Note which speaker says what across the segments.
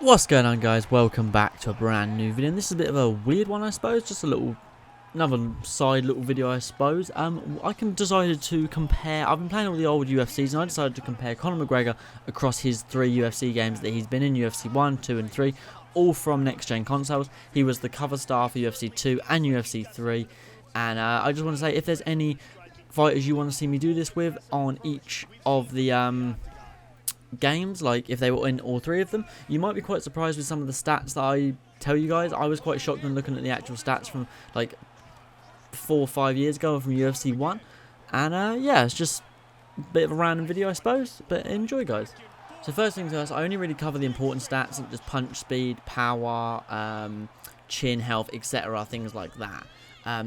Speaker 1: What's going on, guys? Welcome back to a brand new video. And this is a bit of a weird one, I suppose. Just another side little video, I suppose. Decided to compare. I've been playing all the old UFCs, and I decided to compare Conor McGregor across his 3 UFC games that he's been in: UFC 1, 2, and 3, all from next-gen consoles. He was the cover star for UFC 2 and UFC 3. And I just want to say, if there's any fighters you want to see me do this with on each of the games, like if they were in all 3 of them, you might be quite surprised with some of the stats that I tell you guys. I was quite shocked when looking at the actual stats from like 4 or 5 years ago from UFC 1, and yeah, it's just a bit of a random video, I suppose, but enjoy, guys. So first things first, I only really cover the important stats, like just punch speed, power, chin health, etc., things like that.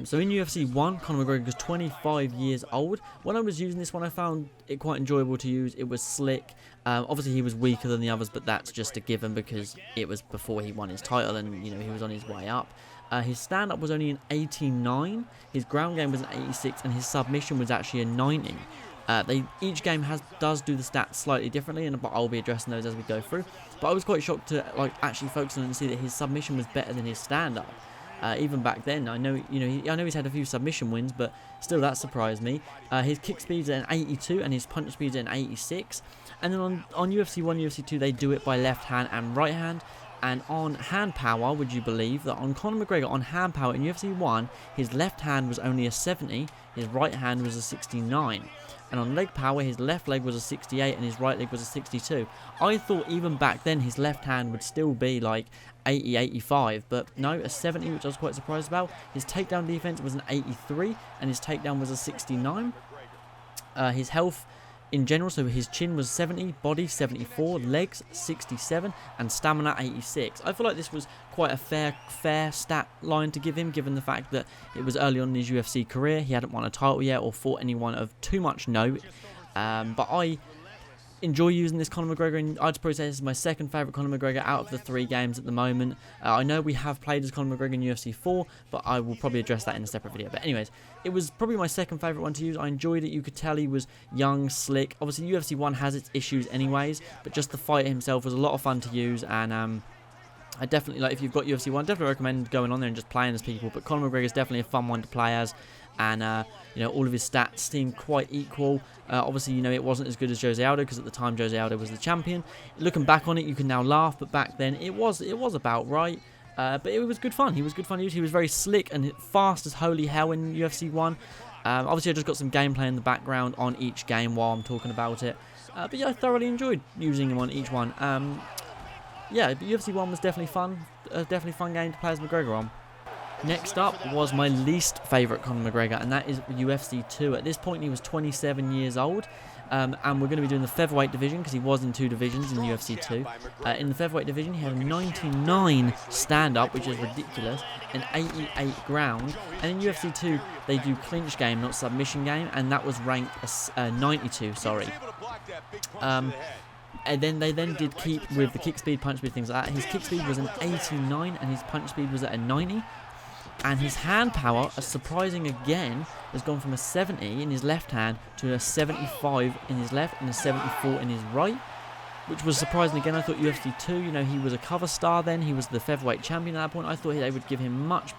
Speaker 1: So in UFC 1, Conor McGregor was 25 years old. When I was using this one, I found it quite enjoyable to use. It was slick. Obviously, he was weaker than the others, but that's just a given because it was before he won his title and, you know, he was on his way up. His stand-up was only an 89, his ground game was an 86, and his submission was actually a 90. Each game does do the stats slightly differently, and I'll be addressing those as we go through. But I was quite shocked to actually focus on it and see that his submission was better than his stand-up. Even back then, I know he's had a few submission wins, but still that surprised me. His kick speed's at an 82 and his punch speed's at an 86. And then on UFC 1, UFC 2, they do it by left hand and right hand. And on hand power, would you believe that on Conor McGregor, on hand power in UFC 1, his left hand was only a 70, his right hand was a 69. And on leg power, his left leg was a 68 and his right leg was a 62. I thought even back then his left hand would still be like 80, 85, but no, a 70, which I was quite surprised about. His takedown defense was an 83 and his takedown was a 69. His health in general, so his chin was 70, body 74, legs 67, and stamina 86. I feel like this was quite a fair stat line to give him, given the fact that it was early on in his UFC career. He hadn't won a title yet or fought anyone of too much note. But I enjoy using this Conor McGregor, and I'd probably say this is my second favourite Conor McGregor out of the 3 games at the moment. I know we have played as Conor McGregor in UFC 4, but I will probably address that in a separate video. But anyways, it was probably my second favourite one to use. I enjoyed it. You could tell he was young, slick. Obviously, UFC 1 has its issues anyways, but just the fight himself was a lot of fun to use, and I definitely, if you've got UFC 1, definitely recommend going on there and just playing as people. But Conor McGregor is definitely a fun one to play as, and all of his stats seem quite equal. Obviously, it wasn't as good as Jose Aldo because at the time Jose Aldo was the champion. Looking back on it, you can now laugh, but back then it was about right. But it was good fun. He was good fun to use. He was very slick and fast as holy hell in UFC 1. Obviously, I just got some gameplay in the background on each game while I'm talking about it. But yeah, I thoroughly enjoyed using him on each one. Yeah, but UFC 1 was definitely fun. Definitely fun game to play as McGregor on. Next up was my least favourite Conor McGregor, and that is UFC 2. At this point, he was 27 years old, and we're going to be doing the featherweight division because he was in 2 divisions in UFC 2. In the featherweight division, he had a 99 stand-up, which is ridiculous, an 88 ground, and in UFC 2, they do clinch game, not submission game, and that was ranked 92, sorry. And then they did keep with the kick speed, punch speed, things like that. His kick speed was an 89 and his punch speed was at a 90. And his hand power, surprising again, has gone from a 70 in his left hand to a 75 in his left and a 74 in his right, which was surprising again. I thought UFC 2, he was a cover star then. He was the featherweight champion at that point. I thought they would give him much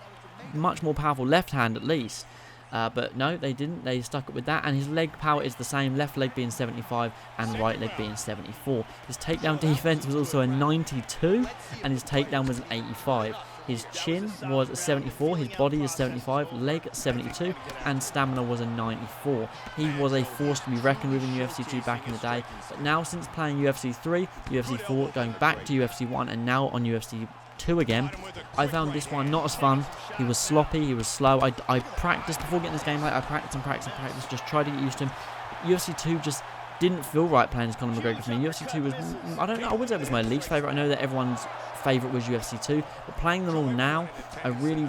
Speaker 1: more powerful left hand at least. But no, they didn't. They stuck it with that, and his leg power is the same, left leg being 75 and right leg being 74. His takedown defense was also a 92, and his takedown was an 85. His chin was a 74, his body is 75, leg 72, and stamina was a 94. He was a force to be reckoned with in UFC 2 back in the day, but now since playing UFC 3, UFC 4, going back to UFC 1, and now on UFC 2 again, I found this one not as fun. He was sloppy, he was slow. I practiced before getting this game. I practiced, just tried to get used to him. UFC 2 just didn't feel right playing as Conor McGregor for me. UFC 2 was, I wouldn't say it was my least favourite. I know that everyone's favourite was UFC 2, but playing them all now, I really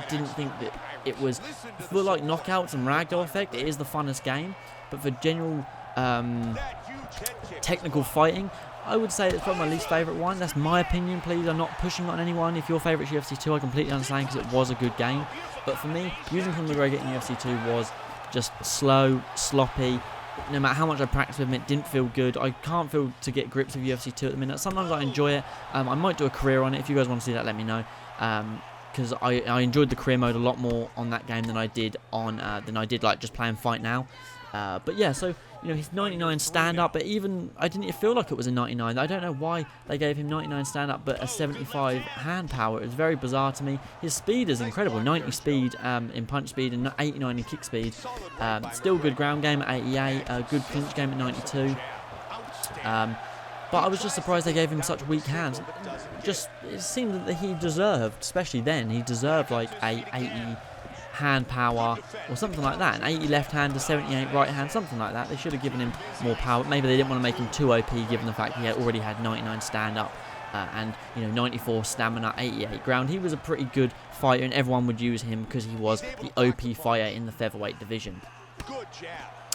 Speaker 1: didn't think that it was, for like knockouts and ragdoll effect, it is the funnest game, but for general technical fighting, I would say it's probably my least favourite one. That's my opinion, please. I'm not pushing on anyone. If your favourite is UFC 2, I completely understand because it was a good game. But for me, using Conor McGregor in UFC 2 was just slow, sloppy, no matter how much I practice with him, it didn't feel good. I can't feel to get grips with UFC 2 at the minute. Sometimes I enjoy it. I might do a career on it. If you guys want to see that, let me know. Because I enjoyed the career mode a lot more on that game than I did on like just playing Fight Now. But yeah, so you know, his 99 stand-up, but even I didn't feel like it was a 99. I don't know why they gave him 99 stand-up but a 75 hand power. It was very bizarre to me. His speed is incredible, 90 speed in punch speed and 89 in kick speed. Still good ground game at 88, good clinch game at 92. But I was just surprised they gave him such weak hands. Just, it seemed that he deserved, especially then, he deserved like a 80 hand power or something like that. An 80 left hand to 78 right hand, something like that. They should have given him more power. Maybe they didn't want to make him too OP given the fact he had already had 99 stand up and, you know, 94 stamina, 88 ground. He was a pretty good fighter and everyone would use him because he was the OP fighter in the featherweight division.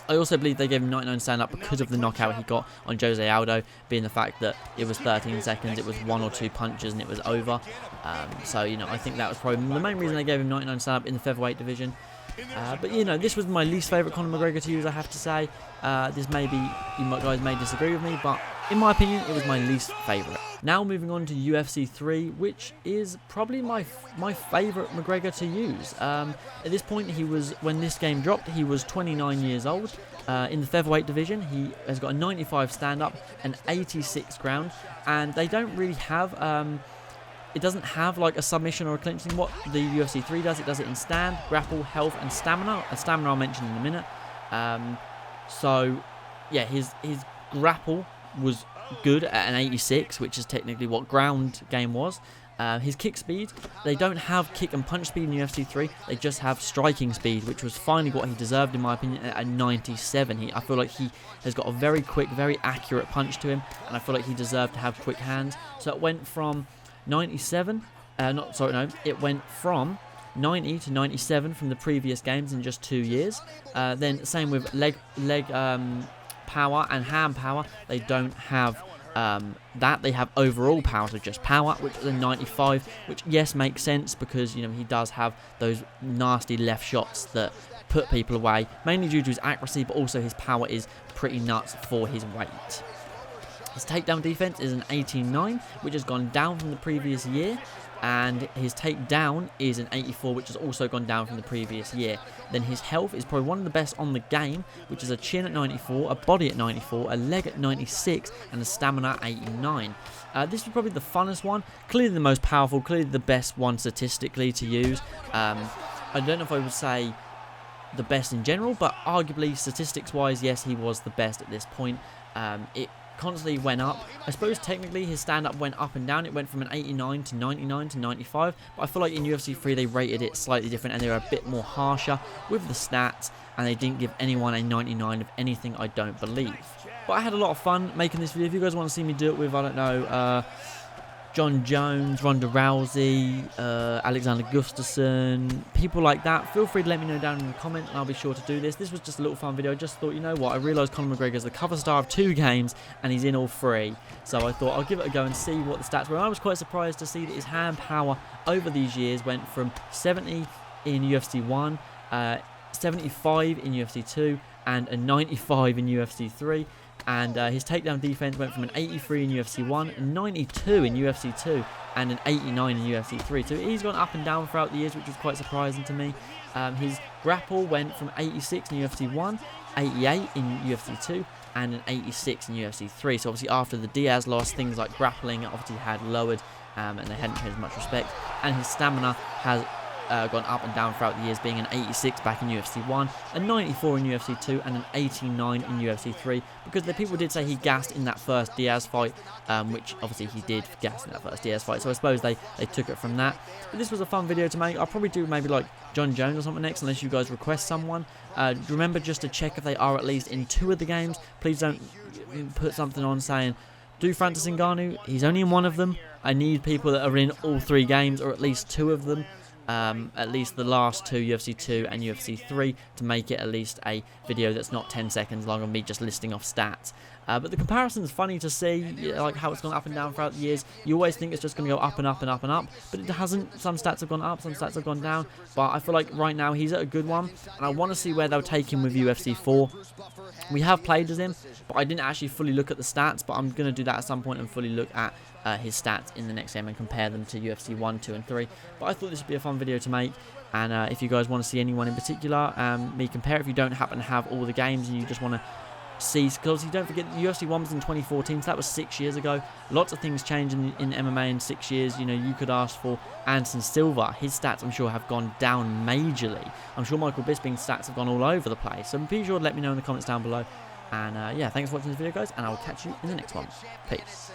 Speaker 1: I also believe they gave him 99 stand-up because of the knockout he got on Jose Aldo, being the fact that it was 13 seconds, it was 1 or 2 punches and it was over. So, you know, I think that was probably the main reason they gave him 99 stand-up in the featherweight division. But, you know, this was my least favourite Conor McGregor to use, I have to say. This maybe, you guys may disagree with me, but in my opinion, it was my least favourite. Now moving on to UFC 3, which is probably my favourite McGregor to use. At this point, when this game dropped, he was 29 years old. In the featherweight division, he has got a 95 stand-up and 86 ground, and they don't really have... it doesn't have like a submission or a clinching. What the UFC 3 does, it does it in stand, grapple, health, and stamina. Stamina I'll mention in a minute. So, yeah, his grapple was good at an 86, which is technically what ground game was. His kick speed, they don't have kick and punch speed in UFC 3, they just have striking speed, which was finally what he deserved in my opinion at 97. I feel like he has got a very quick, very accurate punch to him, and I feel like he deserved to have quick hands. So it went from 97, it went from 90 to 97 from the previous games in just 2 years. Then same with leg power and hand power, they don't have that. They have overall power, so just power, which is a 95, which yes makes sense because, you know, he does have those nasty left shots that put people away, mainly due to his accuracy, but also his power is pretty nuts for his weight. His takedown defense is an 89, which has gone down from the previous year, and his takedown is an 84, which has also gone down from the previous year. Then his health is probably one of the best on the game, which is a chin at 94, a body at 94, a leg at 96, and a stamina at 89. This was probably the funnest one, clearly the most powerful, clearly the best one statistically to use. I don't know if I would say the best in general, but arguably statistics-wise, yes, he was the best at this point. It constantly went up. I suppose technically his stand-up went up and down. It went from an 89 to 99 to 95, but I feel like in UFC 3 they rated it slightly different and they were a bit more harsher with the stats, and they didn't give anyone a 99 of anything, I don't believe. But I had a lot of fun making this video. If you guys want to see me do it with, I don't know, John Jones, Ronda Rousey, Alexander Gustafsson, people like that, feel free to let me know down in the comment and I'll be sure to do this. This was just a little fun video. I just thought, you know what, I realised Conor McGregor is the cover star of 2 games and he's in all 3. So I thought I'll give it a go and see what the stats were. I was quite surprised to see that his hand power over these years went from 70 in UFC 1, 75 in UFC 2, and a 95 in UFC 3. And his takedown defense went from an 83 in UFC 1, a 92 in UFC 2, and an 89 in UFC 3. So he's gone up and down throughout the years, which was quite surprising to me. His grapple went from 86 in UFC 1, 88 in UFC 2, and an 86 in UFC 3. So obviously after the Diaz loss, things like grappling obviously had lowered, and they hadn't paid as much respect. And his stamina has gone up and down throughout the years, being an 86 back in UFC 1, a 94 in UFC 2, and an 89 in UFC 3, because the people did say he gassed in that first Diaz fight, which obviously he did gas in that first Diaz fight, so I suppose they took it from that. But this was a fun video to make. I'll probably do maybe like John Jones or something next, unless you guys request someone. Remember just to check if they are at least in 2 of the games. Please don't put something on saying, do Francis Ngannou, he's only in 1 of them. I need people that are in all 3 games, or at least 2 of them. At least the last 2, UFC 2 and UFC 3, to make it at least a video that's not 10 seconds long of me just listing off stats. But the comparison's funny to see, like how it's gone up and down throughout the years. You always think it's just going to go up and up and up and up, but it hasn't. Some stats have gone up, some stats have gone down, but I feel like right now he's at a good one, and I want to see where they'll take him with UFC 4. We have played as him, but I didn't actually fully look at the stats, but I'm going to do that at some point and fully look at his stats in the next game and compare them to UFC 1, 2, and 3. But I thought this would be a fun video to make, and if you guys want to see anyone in particular, me compare, if you don't happen to have all the games and you just want to see, because don't forget UFC 1 was in 2014, so that was 6 years ago. Lots of things changed in MMA in 6 years. You know, you could ask for Anderson Silva. His stats, I'm sure, have gone down majorly. I'm sure Michael Bisping's stats have gone all over the place. So be sure to let me know in the comments down below. And yeah, thanks for watching this video, guys, and I will catch you in the next one. Peace.